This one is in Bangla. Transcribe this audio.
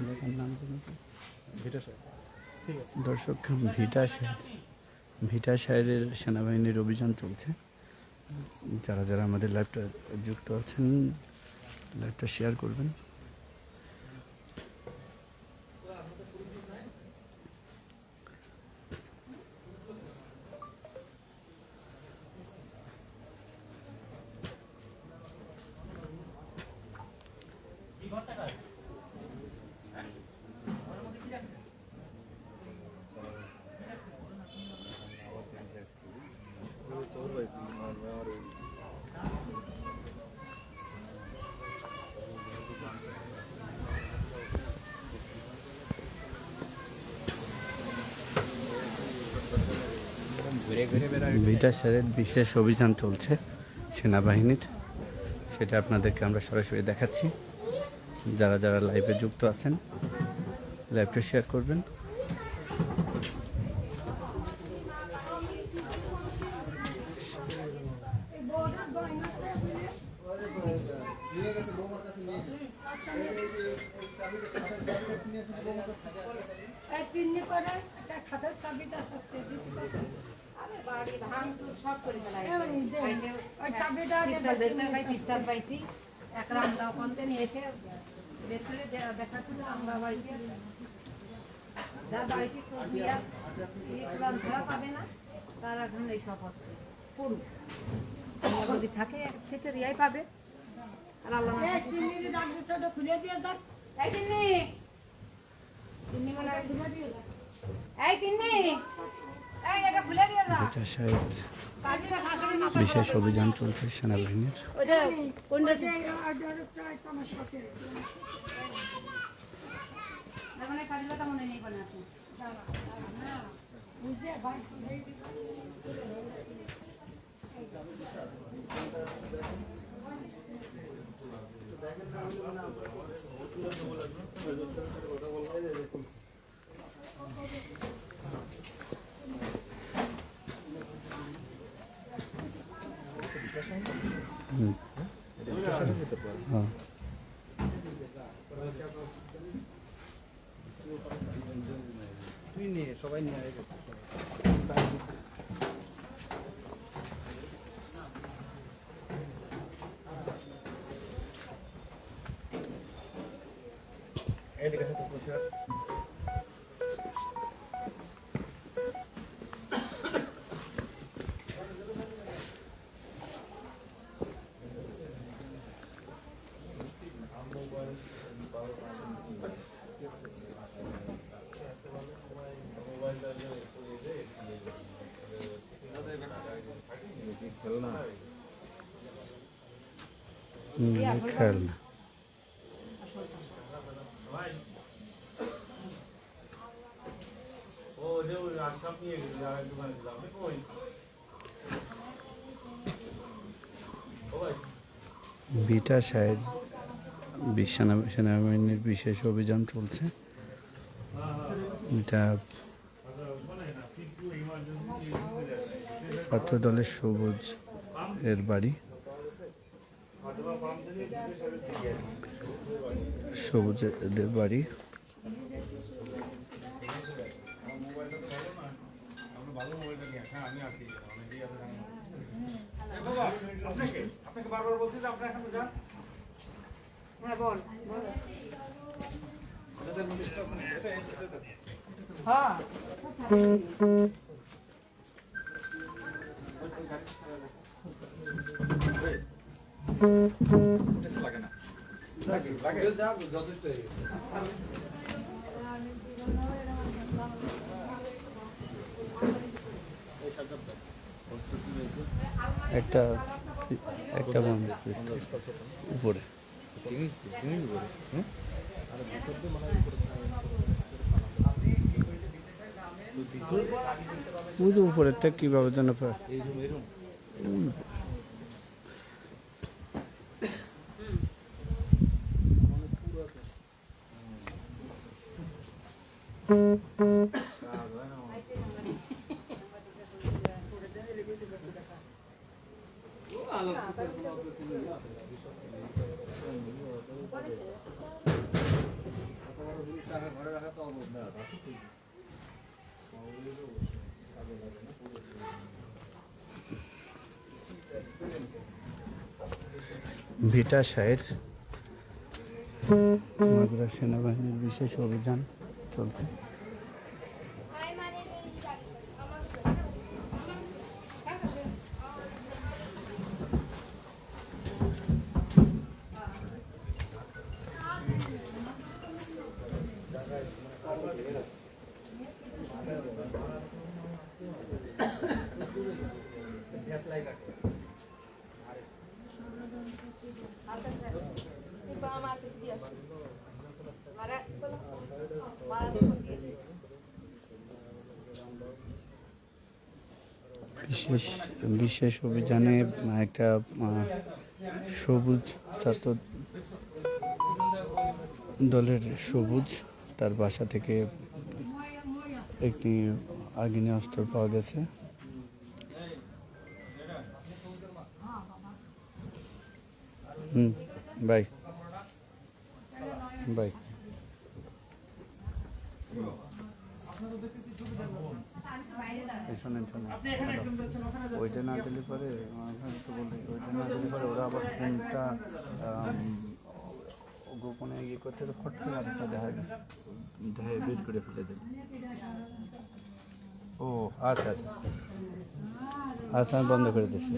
এলাকার নাম ভিটা সাহেব। ঠিক আছে দর্শক, ভিটা সাহেবের সেনাবাহিনীর অভিযান চলছে। যারা যারা আমাদের লাইভটা যুক্ত আছেন, লাইভটা শেয়ার করবেন। ভিটা সাহেবের বিশেষ অভিযান চলছে সেনাবাহিনীর, সেটা আপনাদেরকে আমরা সরাসরি দেখাচ্ছি। যারা যারা লাইভে যুক্ত আছেন, লাইভটা শেয়ার করবেন। তারা এখন এই সব হচ্ছে পড়ুক, যদি থাকে ক্ষেত্রে রিয়াই পাবে। আর আল্লাহ খুলে দিয়ে যাক। এই তিন্নি মানে খুলে দিয়ে যাক। এই তিন্নি, এই এটা খুলে দিয়ে যাক। ভিটা সাহেব বিশেষ অভিযান চলছে সেনাবাহিনীর। ওইটা কোনটা মানে কাজটা মনে নেই কোন আছে না বুঝে বাই করে সবাই নিয়ে গেছে। এদিকে তো পরিষ্কার। খেয়াল না। ভিটা সাহেব সেনাবাহিনীর বিশেষ অভিযান চলছে। এটা ছাত্র দলের সবুজ এর বাড়ি, সবুজের বাড়ি। আপনাকে বারবার বলছি যে আপনার এখানে যান। হ্যাঁ বল বল। হ্যাঁ লাগে না লাগে লাগে যথেষ্ট হয়ে গেছে। একটা উপরে উপরেরটা কিভাবে যেন টাকা ঘরে রাখা তো অবৈধ না, তা তো ঠিক। ভিটা সাহের মাগুরা সেনাবাহিনীর বিশেষ অভিযান চলছে। বিশেষ বিশেষ অভিযানে একটা সবুজ ছাত্র দলের সবুজ তার বাসা থেকে একটি আগ্নেয়াস্ত্র পাওয়া গেছে। বাই বাই শোনেন শোনেন, ওইটা না দিলে পরে ওইটা না দিলে পরে ওরা আবার ফোনটা গোপনে ইয়ে করতে তো ফট করে আরেকটা দেখা বের করে ফেলে দেবে। ও আচ্ছা আচ্ছা আচ্ছা, আমি বন্ধ করে দিচ্ছি।